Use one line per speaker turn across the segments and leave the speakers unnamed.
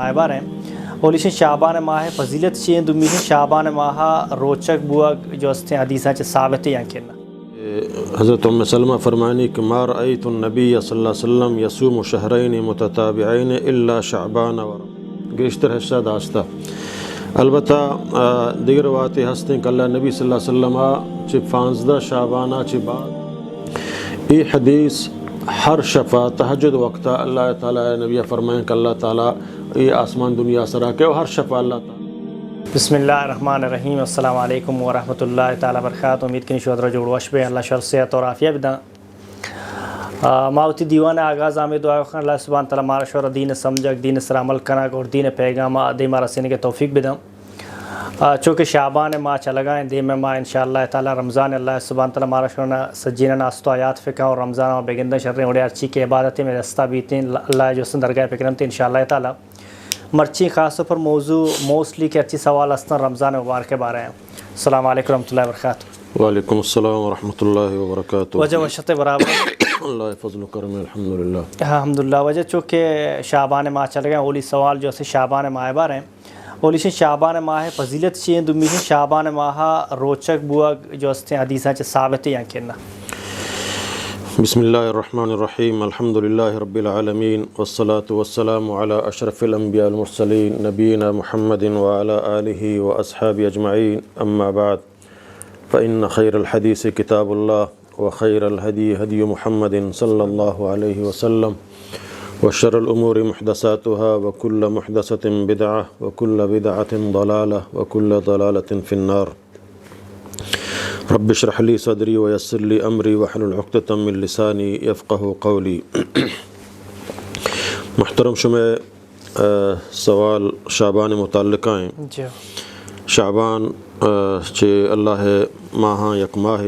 ماہبار ہیں اولیشن شعبان ماہ فضیلت چین دومیشن شعبان ماہ روچک بوا جو استیں حدیثاں چ ثابت ہیں کنا
حضرت ام سلمہ فرمانی کہ ما رأیت النبی صلی اللہ علیہ وسلم یصوم شہرین متتابعین الا شعبان گیشتر حصہ داشتہ البتہ دیگر واتے ہستیں کہ اللہ نبی صلی اللہ علیہ وسلم چھ 15 شعبانہ چھ بعد ای حدیث ہر شفا تہجد وقتہ اللہ تعالیٰ نبی فرمائیں کہ اللہ تعالیٰ یہ آسمان دنیا سرا کے ہر شفا اللہ تعالیٰ.
بسم اللہ الرحمن الرحیم. السلام علیکم ورحمۃ اللہ تعالیٰ وبرکاتہ. امید کنی شودرہ جوڑ وشبہ اللہ شر صحت اور عافیہ بداں. ماوتی دیوان آغاز آمد دعا خان اللہ سبحانہ تعالیٰ مارا شور دین سمجھک دین سر عمل کنک اور دین پیغام دے مارا سینے کے توفیق بداں. چونکہ شعبان ماہ چلگائیں دے میں ماہ انشاءاللہ تعالیٰ رمضان اللہ سبحانہ تعالیٰ مارا شورنا سجینہ ناستو آیات فکا اور رمضان اور بیگندہ شریں اڑے ارچی کے عبادتیں میں رستہ بیتیں اللہ جو سن درگاہ فکرمتے انشاءاللہ تعالیٰ مرچی خاص طور پر موضوع موسٹلی کے اچھی سوال استن رمضان مبارک کے بارے ہیں. السلام علیکم ورحمۃ اللہ وبرکاتہ.
وعلیکم السلام ورحمۃ اللہ وبرکاتہ.
وجہ وشت برابر
اللہ فضل و کرم الحمدللہ.
الحمدللہ. وجہ چونکہ شعبان ماہ چل گئے اولی سوال جو سے شعبان ماہ بار ہیں اولیشن شعبان ماہ فضیلت چین دومیشن شعبان ماہ روچک بوا جو استیں حدیثاں چ ثابت ہیں کنا
بسم اللہ الرحمن الرحیم. الحمدللہ رب العالمین والصلاة والسلام علی اشرف الانبیاء المرسلین نبینا محمد وعلی آلہ واصحابہ اجمعین. اما بعد فإن خیر الحدیث کتاب اللہ وخیر الہدی ہدی محمد صلی اللہ علیہ وسلم وشر الامور محدثاتها وكل محدثة بدعة وكل بدعة ضلالة وكل ضلالة في النار. رب اشرح لي صدري ويسر لي امری واحلل عقدة من لسانی يفقهوا قولی. محترم شمع سوال شعبان متعلقہ ہیں. شعبان چے اللہ ماہ یک ماہ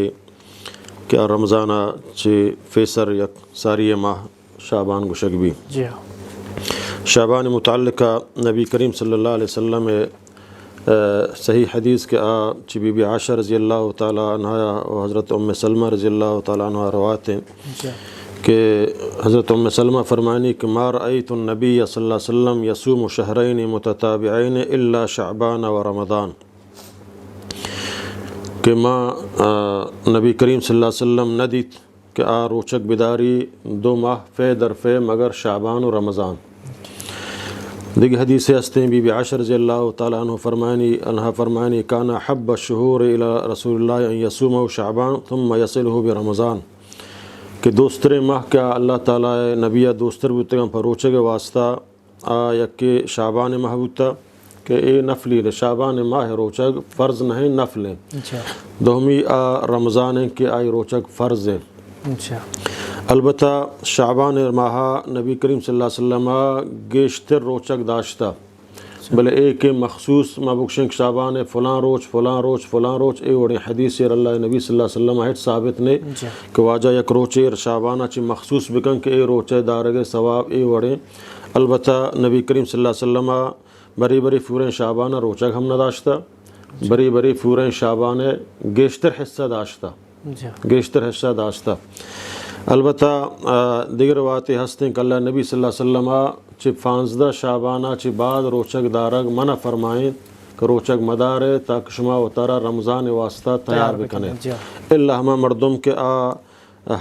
کیا رمضانہ چے فیسر یک ساری ماہ شعبان گشک بھی. شعبان متعلقہ نبی کریم صلی اللہ علیہ وسلم صحیح حدیث کے چی بی بی عائشہ رضی اللہ تعالیٰ عنہ و حضرت ام سلمہ رضی اللہ تعالیٰ عنہ روایت ہیں کہ حضرت ام سلمہ فرمانی کہ ما رأیت النبی صلی اللہ علیہ وسلم یصوم شہرین متتابعین الا شعبان و رمضان کہ نبی کریم صلی اللہ علیہ وسلم ندیت کہ روچک بداری 2 ماہ فے در فے مگر شعبان و رمضان. دیگر حدیث ہستیں بی بی عائشہ رضی اللہ تعالیٰ عنہ فرمانی کانا حب الشہور الی رسول اللہ ان یصومہ شعبان ثم یصلہ برمضان کہ دوستر ماہ کا اللہ تعالیٰ نبی دوستر بودتگم پر روچک واسطہ یک شعبان ماہ بودتا کہ اے نفلی شعبان ماہ روچک فرض نہیں نفل ہیں. دومی رمضان ہیں کہ آئی روچک فرض ہیں. البتہ شعبان ماہ نبی کریم صلی اللہ علیہ وسلم گیشتر روچک داشتہ بلے ایک مخصوص مبکشنک شعبان فلاں روچ فلاں روچ فلاں روچ اے وڑے حدیث اللہ نبی صلی اللہ علیہ وسلم ہے ثابت نے کہ واجہ یک روچے شعبانہ چی مخصوص بکن کہ اے روچے دارگ ثواب اے وڑے. البتہ نبی کریم صلی اللہ علیہ وسلم بری بری فوریں شعبانہ روچک ہم نہ داشتہ بری بری فوریں شعبانہ گیشتر حصہ داشتہ. البتہ دیگر واتے ہستیں کہ اللہ نبی صلی اللہ علیہ وسلم چھ 15 شعبانہ چھ بعد روچک دارگ منع فرمائیں کہ روچک مدارے تاک شما و تارا رمضان واسطہ تیار بکنے اللہ ہمیں مردم کے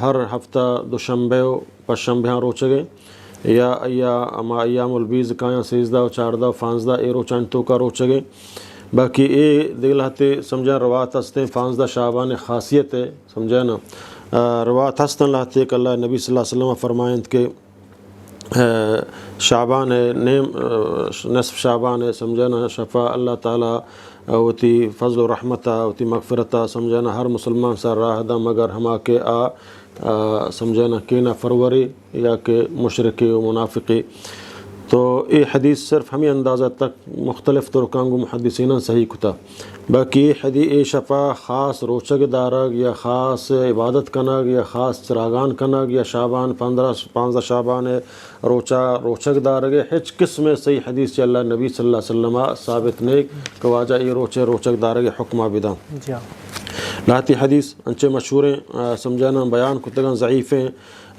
ہر ہفتہ دوشنبے و پشنبے روچگے یا اما ایام البیز کایاں 13 و 14 و 15 اے روچان تو کا روچگے. باقی اے دیگل ہتے سمجھیں روات ہستیں 15 شعبان خاصیت ہے سمجھیں نا روات ہستن لاتے کہ اللہ نبی صلی اللہ علیہ وسلم فرمائیں کہ شعبان نصف شعبان سمجھنا شفا اللہ تعالیٰ ہوتی فضل و رحمتہ ہوتی مغفرتہ سمجھنا ہر مسلمان سر راہ دا مگر ہما کے سمجھنا کینا فروری یا کہ مشرقی و منافقی. تو یہ حدیث صرف ہمیں اندازہ تک مختلف طرقانگو محدثینہ صحیح کتا. باقی حدیث شفا خاص روچک دارگ یا خاص عبادت کنگ یا خاص چراغان کنگ یا شعبان 15 شعبان روچک دارگ ہچ قسم صحیح حدیث چی اللہ نبی صلی اللہ علیہ وسلم ثابت نیک کہ واجہ یہ روچک دارگ حکمہ بداں. لاتی حدیث انچے مشہوریں سمجھانا بیان کتگاں ضعیفیں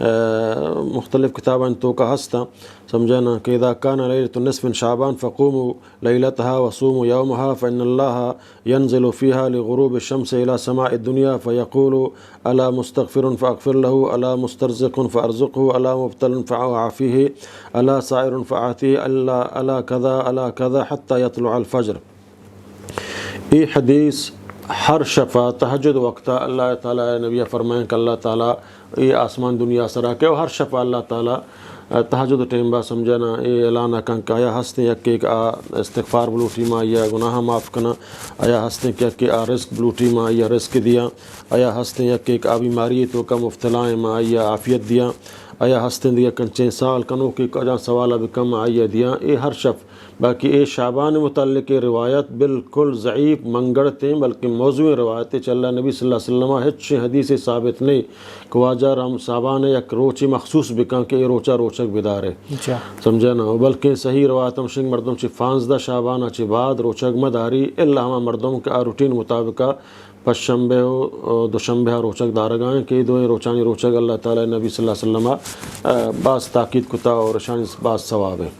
مختلف کتابیں تو کا ہستا سمجھانا کہ اذا كان ليلة النصف من شعبان فقوموا ليلتها وصوموا يومها فإن الله ينزل فيها لغروب الشمس إلى سماء الدنيا فيقول ألا مستغفر فأغفر له ألا مسترزق فأرزقه ألا مبتل فأعافيه ألا سائر فأعطيه ألا كذا حتى يطلع الفجر. یہ حدیث ہر شفا تہجد وقتا اللہ تعالیٰ نبی فرمائیں کہ اللہ تعالیٰ یہ آسمان دنیا سرا کہ ہر شفا اللہ تعالیٰ تہجد ٹائم با سمجھنا یہ اعلان کن کہ آیا ہستے یک ایک استغفار بلوٹی ما یا گناہ معاف کنا، آیا ہستے کہ آ رزق بلوٹی ما یا رزق دیا، آیا ہستے یک ایک بیماری تو کا مبتلائیں ما یا عافیت دیا، آیا ہستے دیا کنچیں سال کنو کی کجا سوالہ بکم آئیہ دیا. یہ ہر شف باقی اے شعبان متعلق روایت بالکل ضعیف منگڑتے بلکہ موضوع روایتیں چل رہا نبی صلی اللہ علیہ وسلم ہچ حدیث ثابت نہیں کہ واجہ رم شعبان یک روچی مخصوص بکن کہ یہ روچا روچک بدار ہے سمجھا نا، بلکہ صحیح روایتم شنگ مردم چی 15 شعبان چی بعد روچک مداری اللہ ہما مردم کا روٹین مطابقہ پس شنبے و دوشنبے روچک دارگائیں کہ دو روچانی روچک اللہ تعالی نبی صلی اللہ علیہ وسلم بعض تاکید کتا اور شان بعض ثواب ہے.